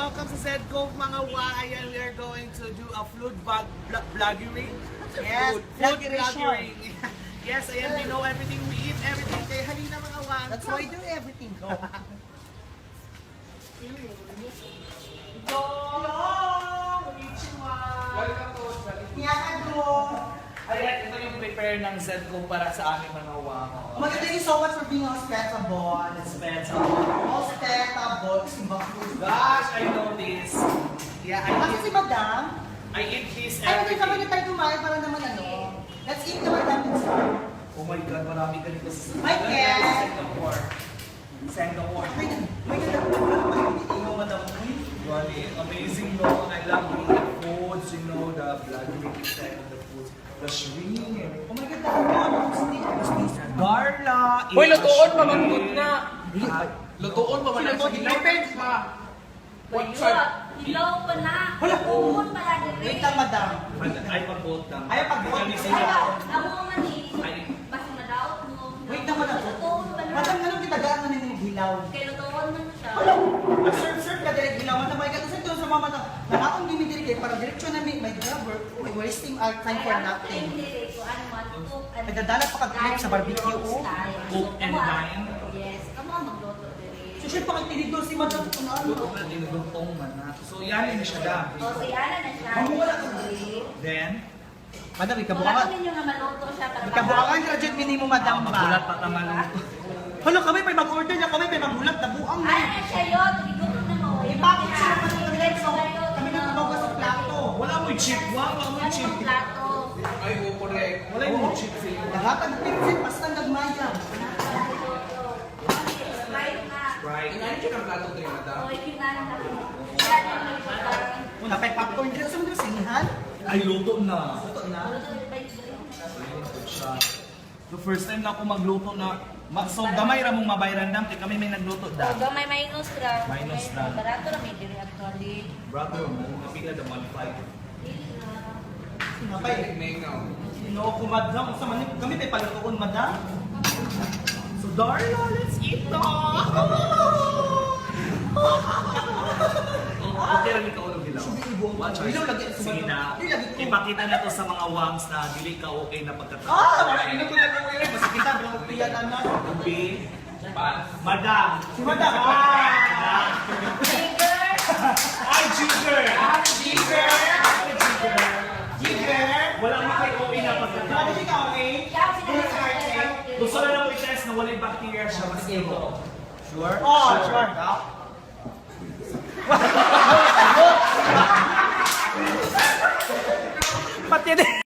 welcome sa Zedco mga Ayan, we are going to do a food vlogging. Yes, food vlogging. Yes, ayan, we know everything, we eat everything. Kaya halina mga Wang. That's why I do everything. Go. Konnichiwa! Miyakado. Ayan, ito yung prepare ng Zedco para sa aming mga Wang. Thank you so much for being hospitable. Hospitable. Gosh, I know this. Yeah, Kasi si Madam, I eat this ay, every hindi naman day. tayo kumain para naman ano. Let's eat the Madam inside. Oh my God, marami ka dito sa Hi, Ken. Singapore. Singapore. May ikaw, Madam. Really amazing, no? I love eating foods, you know, the vlogging side of the foods. The shrimp. Oh my God, dami. Garla. Hoy, lutuon pa, manggod na. Lutuon pa man. Depends pa. Ilaw pa na. Hala. Umun pa na din. Wait lang, Madam. Ay, pag-vote lang. Ayaw pag-vote. Kami sila. Amo man ni. Ay. Basta madaw mo. Wait lang, Madam. Lutuon pa na. Madam, anong kitagaan na nila yung hilaw? Kay lutuon man siya. Serve ka direct hilaw. Madam, may kasi doon sa mga Madam. Nanakong dimidiri kayo para diretsyo na may grabber. May wasting our time for nothing. Nagdadala pa kag-clip sa barbecue, oh. Cook and dine. Yes. Kamo ang magluto diri. So, siya pa kay doon si Madam kung ano. Luto na din, lutong man na. So, yan yun siya dami. O si Ana na siya. Mamuwala ka. Then, Madam, Wala ikabukangan. ninyo nga maluto siya para Ikabukangan ka dyan, minimo Madam ba? magulat pa naman luto. Hala, kami may mag-order na kami, may magulat na buang na. Ay, na siya yun. Igutom na mo. Ipakit siya naman ng diretso. Kami nagbabawa sa plato. Wala mo yung chip, wala mo yung chip. Plato. Ay, correct. Wala yung chip sa iyo. Lahatag pinsit, basta nagmaya. Right na. Right. Inahin siya ng plato tayo, madam. O, ikinan na. Wala na yung pagkain. Una pa popcorn dito sa mga sinihan. Ay, luto na. Luto na. Luto siya. The first time na ako magluto na, so gamay ra mong mabayran dam, kay kami may nagluto O, da. gamay minus ra. Minus ra. Barato ra may diri actually. Brother mo, napila da 1.5. Sinapay. Mengaw. Sino ko Madam? Sa manik kami may palutuon Madam. So Darla, let's eat na! Okay lang ikaw ulang dilaw. Watch out. Ilaw lagi. Sige na. Ilaw lagi ko. Ipakita na to sa mga wangs na dili ka okay na pagkatapos. Ano ko na ko yun? Basta kita bilang upiyan anak. Ubi. Madam. Si Madam. Trigger. Ay, Jigger! Jigger! Jigger! Wala mo kay okay na Ano pagkatapos. si Kami? Kaya sila Gusto na lang i-test na walang bacteria siya. Mas ito. Sure? Oh, sure. Pati